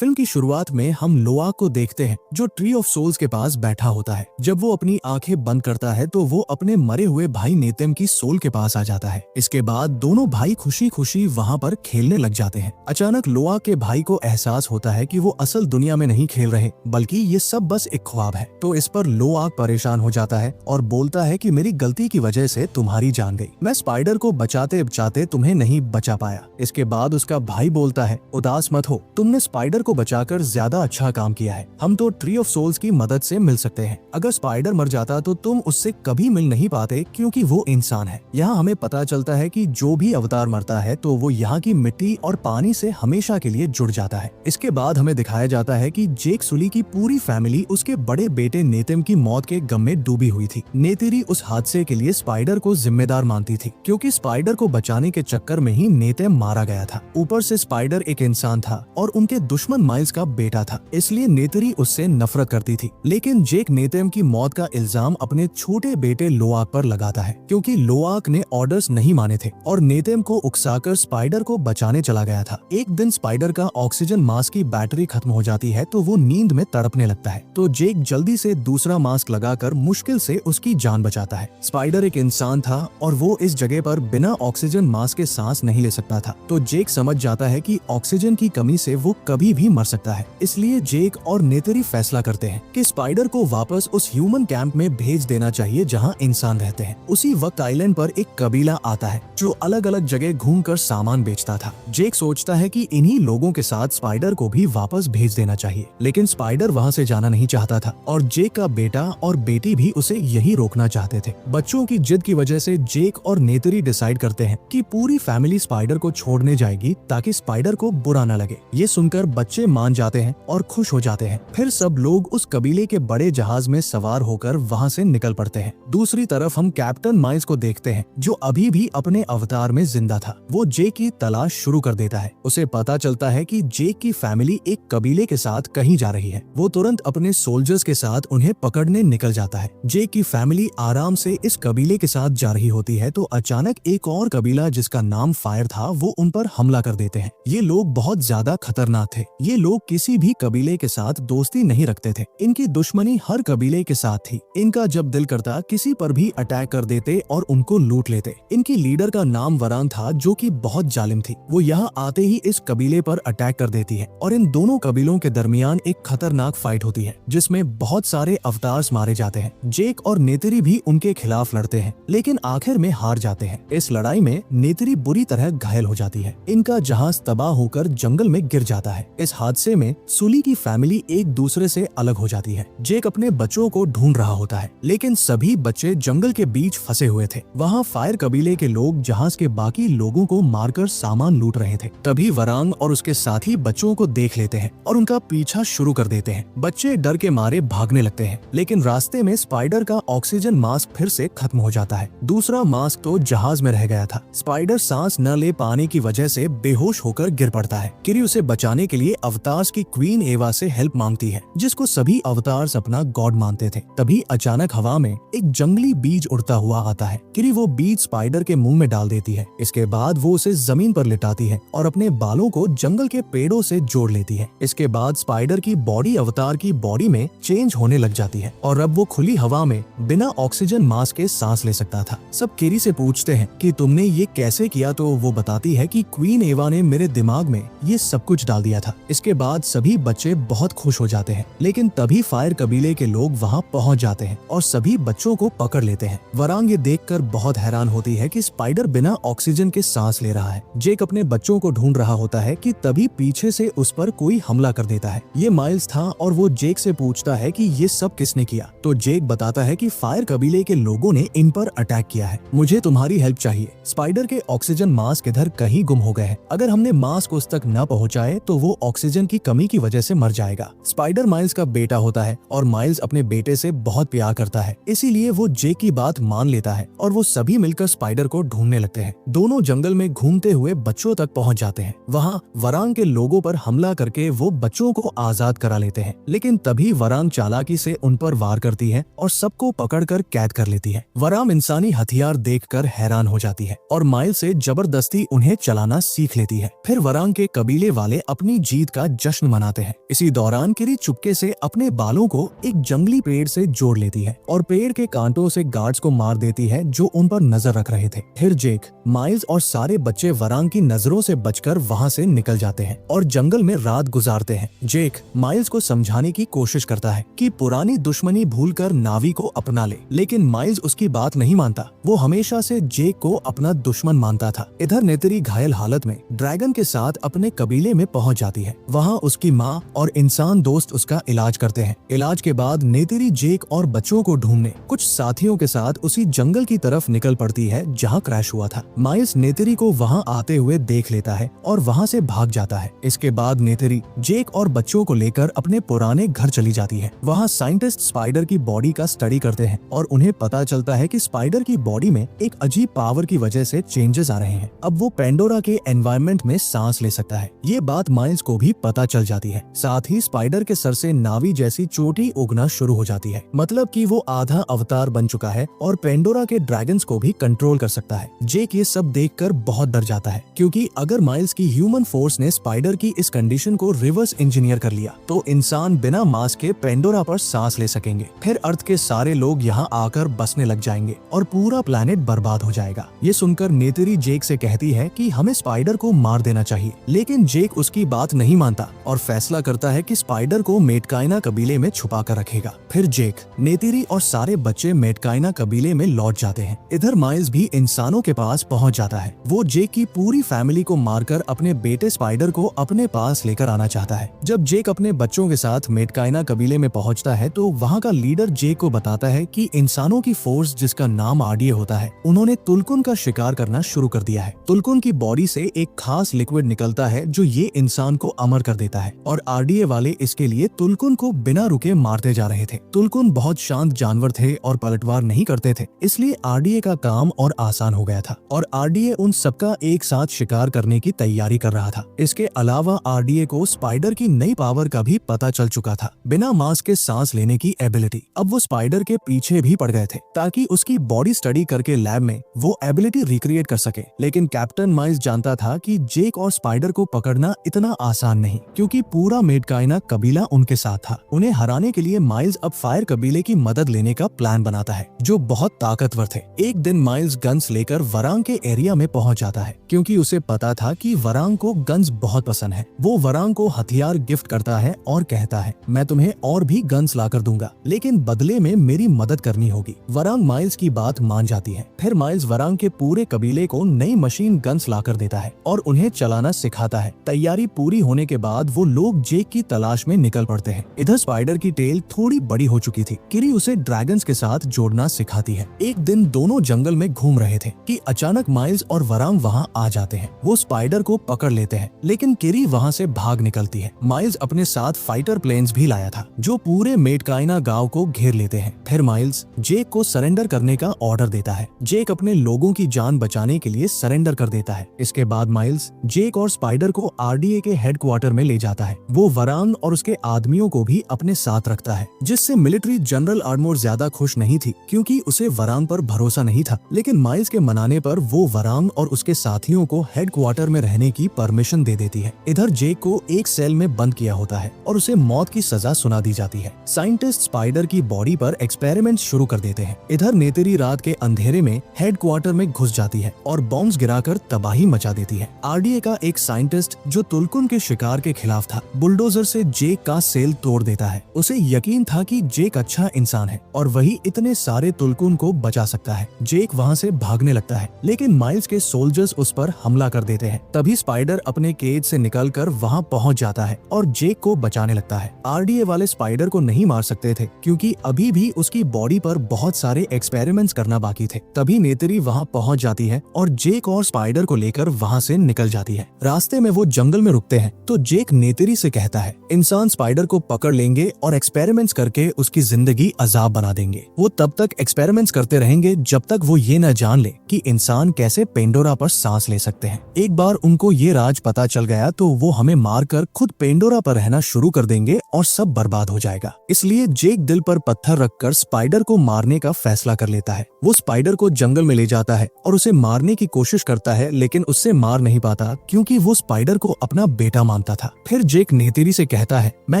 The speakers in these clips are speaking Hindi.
फिल्म की शुरुआत में हम लोआक को देखते हैं जो ट्री ऑफ सोल्स के पास बैठा होता है। जब वो अपनी आंखें बंद करता है तो वो अपने मरे हुए भाई नेतेम की सोल के पास आ जाता है। इसके बाद दोनों भाई खुशी खुशी वहाँ पर खेलने लग जाते हैं। अचानक लोआक के भाई को एहसास होता है कि वो असल दुनिया में नहीं खेल रहे बल्कि ये सब बस एक ख्वाब है। तो इस पर लोआक परेशान हो जाता है और बोलता है कि मेरी गलती की वजह से तुम्हारी जान गई। मैं स्पाइडर को बचाते बचाते तुम्हें नहीं बचा पाया। इसके बाद उसका भाई बोलता है उदास मत हो, तुमने स्पाइडर को बचाकर ज्यादा अच्छा काम किया है। हम तो ट्री ऑफ सोल्स की मदद से मिल सकते हैं। अगर स्पाइडर मर जाता तो तुम उससे कभी मिल नहीं पाते क्योंकि वो इंसान है। यहाँ हमें पता चलता है कि जो भी अवतार मरता है तो वो यहाँ की मिट्टी और पानी से हमेशा के लिए जुड़ जाता है। इसके बाद हमें दिखाया जाता है कि जेक सुली की पूरी फैमिली उसके बड़े बेटे नेतेम की मौत के गम में डूबी हुई थी। नेतेरी उस हादसे के लिए स्पाइडर को जिम्मेदार मानती थी क्योंकि स्पाइडर को बचाने के चक्कर में ही नेतेम मारा गया था। ऊपर से स्पाइडर एक इंसान था और उनके दुश्मन माइल्स का बेटा था, इसलिए नेतेरी उससे नफरत करती थी। लेकिन जेक नेतेम की मौत का इल्जाम अपने छोटे बेटे लोआक पर लगाता है क्योंकि लोआक ने ऑर्डर्स नहीं माने थे और नेतेम को उकसाकर स्पाइडर को बचाने चला गया था। एक दिन स्पाइडर का ऑक्सीजन मास्क की बैटरी खत्म हो जाती है तो वो नींद में तड़पने लगता है। तो जेक जल्दी से दूसरा मास्क लगाकर मुश्किल से उसकी जान बचाता है। स्पाइडर एक इंसान था और वो इस जगह पर बिना ऑक्सीजन मास्क के सांस नहीं ले सकता था। तो जेक समझ जाता है कि ऑक्सीजन की कमी से वो कभी भी मर सकता है। इसलिए जेक और नेतेरी फैसला करते हैं कि स्पाइडर को वापस उस ह्यूमन कैंप में भेज देना चाहिए जहां इंसान रहते हैं। उसी वक्त आइलैंड पर एक कबीला आता है जो अलग अलग जगह घूमकर सामान बेचता था। जेक सोचता है कि इन्हीं लोगों के साथ स्पाइडर को भी वापस भेज देना चाहिए, लेकिन स्पाइडर वहां से जाना नहीं चाहता था और जेक का बेटा और बेटी भी उसे यही रोकना चाहते थे। बच्चों की जिद की वजह से जेक और नेतेरी डिसाइड करते हैं कि पूरी फैमिली स्पाइडर को छोड़ने जाएगी ताकि स्पाइडर को बुरा न लगे। ये सुनकर बच्चे मान जाते हैं और खुश हो जाते हैं। फिर सब लोग उस कबीले के बड़े जहाज में सवार होकर वहां से निकल पड़ते हैं। दूसरी तरफ हम कैप्टन माइल्स को देखते हैं जो अभी भी अपने अवतार में जिंदा था। वो जेक की तलाश शुरू कर देता है। उसे पता चलता है कि जेक की फैमिली एक कबीले के साथ कहीं जा रही है। वो तुरंत अपने सोल्जर्स के साथ उन्हें पकड़ने निकल जाता है। जेक की फैमिली आराम से इस कबीले के साथ जा रही होती है तो अचानक एक और कबीला जिसका नाम फायर था वो उन पर हमला कर देते हैं। ये लोग बहुत ज्यादा खतरनाक थे। ये लोग किसी भी कबीले के साथ दोस्ती नहीं रखते थे। इनकी दुश्मनी हर कबीले के साथ थी। इनका जब दिल करता किसी पर भी अटैक कर देते और उनको लूट लेते। इनकी लीडर का नाम वरान था जो कि बहुत जालिम थी। वो यहाँ आते ही इस कबीले पर अटैक कर देती है और इन दोनों कबीलों के दरमियान एक खतरनाक फाइट होती है जिसमें बहुत सारे अवतार्स मारे जाते हैं। जेक और नेतेरी भी उनके खिलाफ लड़ते हैं लेकिन आखिर में हार जाते हैं। इस लड़ाई में नेतेरी बुरी तरह घायल हो जाती है। इनका जहाज तबाह होकर जंगल में गिर जाता है। इस हादसे में सुली की फैमिली एक दूसरे से अलग हो जाती है। जेक अपने बच्चों को ढूंढ रहा होता है लेकिन सभी बच्चे जंगल के बीच फंसे हुए थे। वहाँ फायर कबीले के लोग जहाज के बाकी लोगों को मारकर सामान लूट रहे थे। तभी वरांग और उसके साथी बच्चों को देख लेते हैं और उनका पीछा शुरू कर देते हैं। बच्चे डर के मारे भागने लगते हैं लेकिन रास्ते में स्पाइडर का ऑक्सीजन मास्क फिर से खत्म हो जाता है। दूसरा मास्क तो जहाज में रह गया था। स्पाइडर सांस न ले पाने की वजह से बेहोश होकर गिर पड़ता है। किरी उसे बचाने के लिए अवतार्स की क्वीन एवा से हेल्प मांगती है जिसको सभी अवतार्स अपना गॉड मानते थे। तभी अचानक हवा में एक जंगली बीज उड़ता हुआ आता है। किरी वो बीज स्पाइडर के मुंह में डाल देती है। इसके बाद वो उसे जमीन पर लिटाती है और अपने बालों को जंगल के पेड़ों से जोड़ लेती है। इसके बाद स्पाइडर की बॉडी अवतार की बॉडी में चेंज होने लग जाती है और अब वो खुली हवा में बिना ऑक्सीजन मास्क के सांस ले सकता था। सब किरी से पूछते हैं कि तुमने ये कैसे किया तो वो बताती है कि क्वीन एवा ने मेरे दिमाग में ये सब कुछ डाल दिया था। इसके बाद सभी बच्चे बहुत खुश हो जाते हैं लेकिन तभी फायर कबीले के लोग वहाँ पहुँच जाते हैं और सभी बच्चों को पकड़ लेते हैं। वरांग ये देखकर बहुत हैरान होती है कि स्पाइडर बिना ऑक्सीजन के सांस ले रहा है। जेक अपने बच्चों को ढूंढ रहा होता है कि तभी पीछे से उस पर कोई हमला कर देता है। ये माइल्स था और वो जेक से पूछता है कि ये सब किसने किया। तो जेक बताता है कि फायर कबीले के लोगों ने इन पर अटैक किया है। मुझे तुम्हारी हेल्प चाहिए। स्पाइडर के ऑक्सीजन मास्क इधर कहीं गुम हो गए हैं। अगर हमने मास्क उस तक न पहुँचाए तो वो ऑक्सीजन की कमी की वजह से मर जाएगा। स्पाइडर माइल्स का बेटा होता है और माइल्स अपने बेटे से बहुत प्यार करता है, इसीलिए वो जेक की बात मान लेता है और वो सभी मिलकर स्पाइडर को ढूंढने लगते हैं। दोनों जंगल में घूमते हुए बच्चों तक पहुंच जाते हैं। वहाँ वरांग के लोगों पर हमला करके वो बच्चों को आजाद करा लेते हैं लेकिन तभी वरांग चालाकी से उन पर वार करती है और सबको पकड़कर कैद कर लेती है। वरांग इंसानी हथियार देखकर हैरान हो जाती है और माइल से जबरदस्ती उन्हें चलाना सीख लेती है। फिर वरांग के कबीले वाले अपनी जीत जीत का जश्न मनाते हैं। इसी दौरान किरी चुपके से अपने बालों को एक जंगली पेड़ से जोड़ लेती है और पेड़ के कांटों से गार्ड्स को मार देती है जो उन पर नजर रख रहे थे। फिर जेक, माइल्स और सारे बच्चे वरांग की नजरों से बचकर वहां से निकल जाते हैं और जंगल में रात गुजारते हैं। जेक माइल्स को समझाने की कोशिश करता है कि पुरानी दुश्मनी भूलकर नावी को अपना ले, लेकिन माइल्स उसकी बात नहीं मानता। वो हमेशा से जेक को अपना दुश्मन मानता था। इधर नेतरी घायल हालत में ड्रैगन के साथ अपने कबीले में पहुंच जाती है। वहाँ उसकी माँ और इंसान दोस्त उसका इलाज करते हैं। इलाज के बाद नेतरी जेक और बच्चों को ढूंढने कुछ साथियों के साथ उसी जंगल की तरफ निकल पड़ती है जहाँ क्रैश हुआ था। माइल्स नेतरी को वहाँ आते हुए देख लेता है और वहाँ से भाग जाता है। इसके बाद नेतरी जेक और बच्चों को लेकर अपने पुराने घर चली जाती है। वहाँ साइंटिस्ट स्पाइडर की बॉडी का स्टडी करते हैं और उन्हें पता चलता है कि स्पाइडर की बॉडी में एक अजीब पावर की वजह से चेंजेस आ रहे हैं। अब वो पेंडोरा के एनवायरनमेंट में सांस ले सकता है। ये बात माइल्स को भी पता चल जाती है। साथ ही स्पाइडर के सर से नावी जैसी चोटी उगना शुरू हो जाती है, मतलब कि वो आधा अवतार बन चुका है और पेंडोरा के ड्रैगन्स को भी कंट्रोल कर सकता है। जेक ये सब देखकर बहुत डर जाता है, क्योंकि अगर माइल्स की ह्यूमन फोर्स ने स्पाइडर की इस कंडीशन को रिवर्स इंजीनियर कर लिया तो इंसान बिना मास्क के पेंडोरा पर सांस ले सकेंगे। फिर अर्थ के सारे लोग यहाँ आकर बसने लग जाएंगे और पूरा प्लेनेट बर्बाद हो जाएगा। ये सुनकर नेतरी जेक से कहती है कि हमें स्पाइडर को मार देना चाहिए, लेकिन जेक उसकी बात नहीं मानता और फैसला करता है कि स्पाइडर को मेटकाइना कबीले में छुपा कर रखेगा। फिर जेक, नेतरी और सारे बच्चे मेटकाइना कबीले में लौट जाते हैं। इधर माइल्स भी इंसानों के पास पहुंच जाता है। वो जेक की पूरी फैमिली को मारकर अपने बेटे स्पाइडर को अपने पास लेकर आना चाहता है। जब जेक अपने बच्चों के साथ मेटकाइना कबीले में पहुंचता है तो वहाँ का लीडर जेक को बताता है कि इंसानों की फोर्स, जिसका नाम आरडीए होता है, उन्होंने तुलकुन का शिकार करना शुरू कर दिया है। तुलकुन की बॉडी से एक खास लिक्विड निकलता है जो ये इंसान को अमर कर देता है और आरडीए वाले इसके लिए तुलकुन को बिना रुके मारते जा रहे थे। तुलकुन बहुत शांत जानवर थे और पलटवार नहीं करते थे, इसलिए आरडीए का काम और आसान हो गया था और आरडीए उन सबका एक साथ शिकार करने की तैयारी कर रहा था। इसके अलावा आरडीए को स्पाइडर की नई पावर का भी पता चल चुका था, बिना मास्क के सांस लेने की एबिलिटी। अब वो स्पाइडर के पीछे भी पड़ गए थे ताकि उसकी बॉडी स्टडी करके लैब में वो एबिलिटी रिक्रिएट कर सके। लेकिन कैप्टन माइल्स जानता था कि जेक और स्पाइडर को पकड़ना इतना आसान नहीं, क्योंकि पूरा मेटकाइना कबीला उनके साथ था। उन्हें हराने के लिए माइल्स अब फायर कबीले की मदद लेने का प्लान बनाता है, जो बहुत ताकतवर थे। एक दिन माइल्स गन्स लेकर वरांग के एरिया में पहुंच जाता है, क्योंकि उसे पता था कि वरांग को गन्स बहुत पसंद है। वो वरांग को हथियार गिफ्ट करता है और कहता है, मैं तुम्हें और भी गन्स लाकर दूंगा, लेकिन बदले में मेरी मदद करनी होगी। वरांग माइल्स की बात मान जाती है। फिर माइल्स वरांग के पूरे कबीले को नई मशीन गन्स लाकर देता है और उन्हें चलाना सिखाता है। तैयारी पूरी होने के बाद वो लोग जेक की तलाश में निकल पड़ते हैं। इधर स्पाइडर की टेल थोड़ी बड़ी हो चुकी थी। किरी उसे ड्रैगन्स के साथ जोड़ना सिखाती है। एक दिन दोनों जंगल में घूम रहे थे कि अचानक माइल्स और वरांग वहाँ आ जाते हैं। वो स्पाइडर को पकड़ लेते हैं, लेकिन किरी वहाँ से भाग निकलती है। माइल्स अपने साथ फाइटर प्लेन्स भी लाया था, जो पूरे मेटकाइना गांव को घेर लेते हैं। फिर माइल्स जेक को सरेंडर करने का ऑर्डर देता है। जेक अपने लोगों की जान बचाने के लिए सरेंडर कर देता है। इसके बाद माइल्स जेक और स्पाइडर को आरडीए के हेडक्वार्टर में ले जाता है। वो वरांग और उसके आदमियों को भी अपने साथ रखता है, जिससे मिलिट्री जनरल आर्मोर ज्यादा खुश नहीं थी, क्योंकि उसे वरांग पर भरोसा नहीं था। लेकिन माइल्स के मनाने पर वो वरांग और उसके साथियों को हेडक्वार्टर में रहने की परमिशन दे देती है। इधर जेक को एक सेल में बंद किया होता है और उसे मौत की सजा सुना दी जाती है। साइंटिस्ट स्पाइडर की बॉडी पर एक्सपेरिमेंट शुरू कर देते हैं। इधर नेतरी रात के अंधेरे में हेडक्वार्टर में घुस जाती है और बॉम्ब्स गिराकर तबाही मचा देती है। आरडीए का एक साइंटिस्ट जो तुलकुन के शिकार के खिलाफ था, बुलडोजर से जेक का सेल तोड़ देता है। उसे यकीन था कि जेक अच्छा इंसान है और वही इतने सारे तुलकुन को बचा सकता है। जेक वहाँ से भागने लगता है, लेकिन माइल्स के सोल्जर्स उस पर हमला कर देते हैं। तभी स्पाइडर अपने केज से निकलकर वहाँ पहुँच जाता है और जेक को बचाने लगता है। आरडीए वाले स्पाइडर को नहीं मार सकते थे, क्योंकि अभी भी उसकी बॉडी पर बहुत सारे एक्सपेरिमेंट्स करना बाकी थे। तभी नेतरी वहाँ पहुँच जाती है और जेक और स्पाइडर को लेकर वहाँ से निकल जाती है। रास्ते में वो जंगल में रुकते हैं तो जेक नेतरी से कहता है, इंसान स्पाइडर को पकड़ लेंगे और एक्सपेरिमेंट्स करके उसकी जिंदगी अजाब बना देंगे। वो तब तक एक्सपेरिमेंट्स करते रहेंगे जब तक वो ये न जान ले कि इंसान कैसे पेंडोरा पर सांस ले सकते हैं। एक बार उनको ये राज पता चल गया तो वो हमें मारकर खुद पेंडोरा पर रहना शुरू कर देंगे और सब बर्बाद हो जाएगा। इसलिए जेक दिल पर पत्थर रखकर स्पाइडर को मारने का फैसला कर लेता है। वो स्पाइडर को जंगल में ले जाता है और उसे मारने की कोशिश करता है, लेकिन उससे मार नहीं पाता, क्योंकि वो स्पाइडर को अपना बेटा मानता था। फिर जेक नेतेरी से कहता है, मैं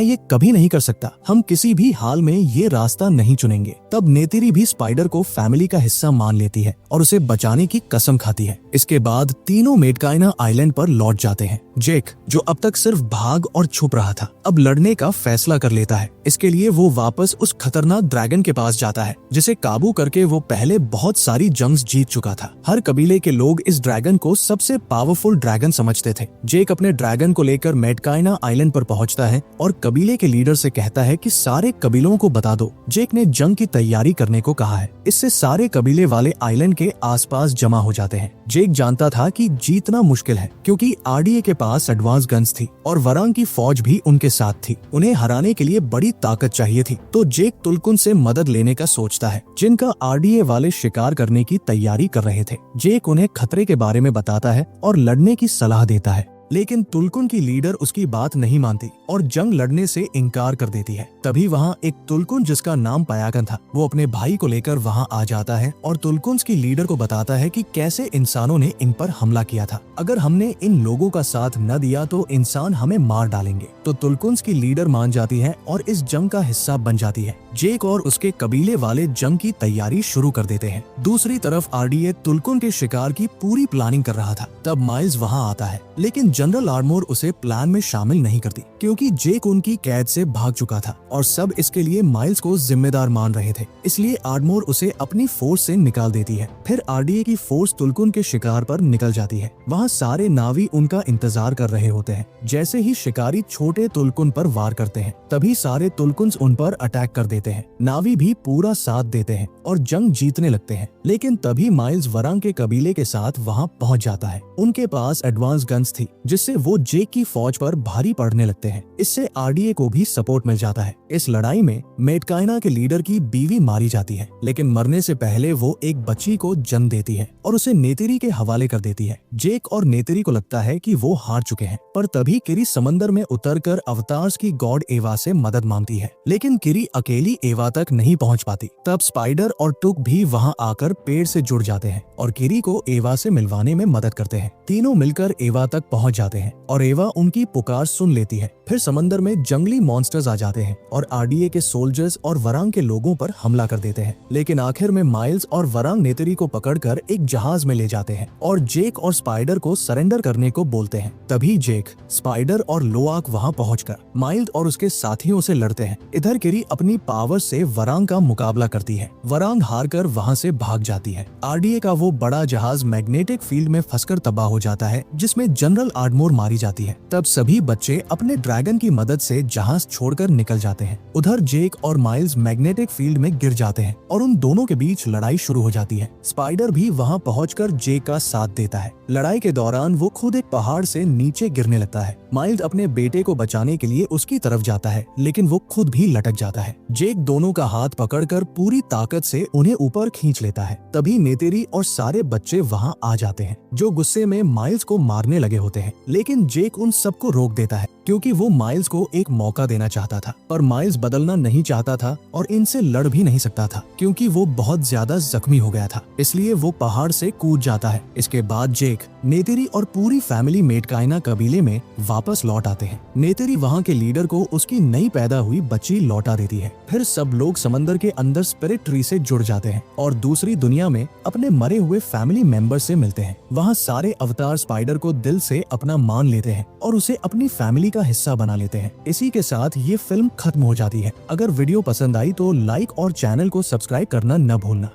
ये कभी नहीं कर सकता, हम किसी भी हाल में ये रास्ता नहीं चुनेंगे। तब नेतेरी भी स्पाइडर को फैमिली का हिस्सा मान लेती है और उसे बचाने की कसम खाती है। इसके बाद तीनों मेडकाइना आइलैंड पर लौट जाते हैं। जेक, जो अब तक सिर्फ भाग और छुप रहा था, अब लड़ने का फैसला कर लेता है। इसके लिए वो वापस उस खतरनाक ड्रैगन के पास जाता है जिसे काबू करके वो पहले बहुत सारी जंग्स जीत चुका था। हर कबीले के लोग इस ड्रैगन को सबसे पावरफुल ड्रैगन समझते थे। जेक अपने ड्रैगन को लेकर मेडकाइना आइलैंड पर पहुंचता है और कबीले के लीडर से कहता है कि सारे कबीलों को बता दो, जेक ने जंग की तैयारी करने को कहा है। इससे सारे कबीले वाले आइलैंड के आसपास जमा हो जाते हैं। जेक जानता था कि जीतना मुश्किल है क्योंकि आरडीए के पास एडवांस गन्स थी और वरांग की फौज भी उनके साथ थी। उन्हें हराने के लिए बड़ी ताकत चाहिए थी। तो जेक तुल्कुन से मदद लेने का सोचता है, जिनका आरडीए वाले शिकार करने की तैयारी कर रहे थे। जेक उन्हें खतरे के बारे में बताता है और लड़ने की सलाह देता है, लेकिन तुल्कुन की लीडर उसकी बात नहीं मानती और जंग लड़ने से इनकार कर देती है। तभी वहाँ एक तुल्कुन जिसका नाम पयागन था, वो अपने भाई को लेकर वहाँ आ जाता है और तुल्कुन्स की लीडर को बताता है कि कैसे इंसानों ने इन पर हमला किया था। अगर हमने इन लोगों का साथ न दिया तो इंसान हमें मार डालेंगे। तो तुल्कुन्स की लीडर मान जाती है और इस जंग का हिस्सा बन जाती है। जेक और उसके कबीले वाले जंग की तैयारी शुरू कर देते हैं। दूसरी तरफ आरडीए तुल्कुन के शिकार की पूरी प्लानिंग कर रहा था। तब माइल्स वहाँ आता है, लेकिन जनरल आर्मोर उसे प्लान में शामिल नहीं करती क्योंकि जेक उनकी कैद से भाग चुका था और सब इसके लिए माइल्स को जिम्मेदार मान रहे थे। इसलिए आर्मोर उसे अपनी फोर्स से निकाल देती है। फिर आरडीए की फोर्स तुल्कुन के शिकार पर निकल जाती है। वहाँ सारे नावी उनका इंतजार कर रहे होते हैं। जैसे ही शिकारी छोटे तुल्कुन पर वार करते हैं, तभी सारे तुल्कुन्स उन पर अटैक कर देते हैं। नावी भी पूरा साथ देते हैं और जंग जीतने लगते हैं। लेकिन तभी माइल्स वरांग के कबीले के साथ वहाँ पहुँच जाता है। उनके पास एडवांस गन्स थी जिससे वो जेक की फौज पर भारी पड़ने लगते हैं। इससे आरडीए को भी सपोर्ट मिल जाता है। इस लड़ाई में मेडकाइना के लीडर की बीवी मारी जाती है, लेकिन मरने से पहले वो एक बच्ची को जन्म देती है और उसे नेतेरी के हवाले कर देती है। जेक और नेतेरी को लगता है कि वो हार चुके हैं, पर तभी किरी समंदर में उतरकर अवतार्स की गॉड एवा से मदद मांगती है। लेकिन किरी अकेली एवा तक नहीं पहुंच पाती। तब स्पाइडर और टुक भी वहां आकर पेड़ से जुड़ जाते हैं और किरी को एवा से मिलवाने में मदद करते हैं। तीनों मिलकर एवा तक पहुंच जाते हैं और एवा उनकी पुकार सुन लेती है। फिर समंदर में जंगली मॉन्स्टर्स आ जाते हैं और आरडीए के सोल्जर्स और वरांग के लोगों पर हमला कर देते हैं। लेकिन आखिर में माइल्स और वरांग नेतेरी को पकड़कर एक जहाज में ले जाते हैं और जेक और स्पाइडर को सरेंडर करने को बोलते हैं। तभी जेक, स्पाइडर और लोआक वहां पहुंचकर माइल्स और उसके साथियों से लड़ते हैं। इधर किरी अपनी पावर से वरांग का मुकाबला करती है। वरांग हारकर वहां से भाग जाती है। आरडीए का वो बड़ा जहाज मैग्नेटिक फील्ड में फंसकर तबाह हो जाता है, जिसमें जनरल आर्मोर मारी जाती है। तब सभी बच्चे अपने ड्रैगन की मदद से जहाज छोड़कर निकल जाते हैं। उधर जेक और माइल्स मैग्नेटिक फील्ड में गिर जाते हैं और उन दोनों के बीच लड़ाई शुरू हो जाती है। स्पाइडर भी वहां पहुंचकर जेक का साथ देता है। लड़ाई के दौरान वो खुद एक पहाड़ से नीचे गिरने लगता है। माइल्स अपने बेटे को बचाने के लिए उसकी तरफ जाता है, लेकिन वो खुद भी लटक जाता है। जेक दोनों का हाथ पकड़कर पूरी ताकत से उन्हें ऊपर खींच लेता है। तभी नेतेरी और सारे बच्चे वहां आ जाते हैं, जो गुस्से में माइल्स को मारने लगे होते हैं। लेकिन जेक उन सबको रोक देता है क्योंकि वो माइल्स को एक मौका देना चाहता था। पर माइल्स बदलना नहीं चाहता था और इनसे लड़ भी नहीं सकता था क्योंकि वो बहुत ज्यादा जख्मी हो गया था। इसलिए वो पहाड़ से कूद जाता है। इसके बाद जेक, नेतेरी और पूरी फैमिली मेडकाइना कबीले में वापस लौट आते हैं। नेतेरी वहाँ के लीडर को उसकी नई पैदा हुई बच्ची लौटा देती है। फिर सब लोग समंदर के अंदर स्पिरिट ट्री से जुड़ जाते हैं और दूसरी दुनिया में अपने मरे हुए फैमिली मेंबर से मिलते हैं। वहाँ सारे अवतार स्पाइडर को दिल से अपना मान लेते हैं और उसे अपनी फैमिली का हिस्सा बना लेते हैं। इसी के साथ ये फिल्म खत्म हो जाती है। अगर वीडियो पसंद आई तो लाइक और चैनल को सब्सक्राइब करना न भूलना।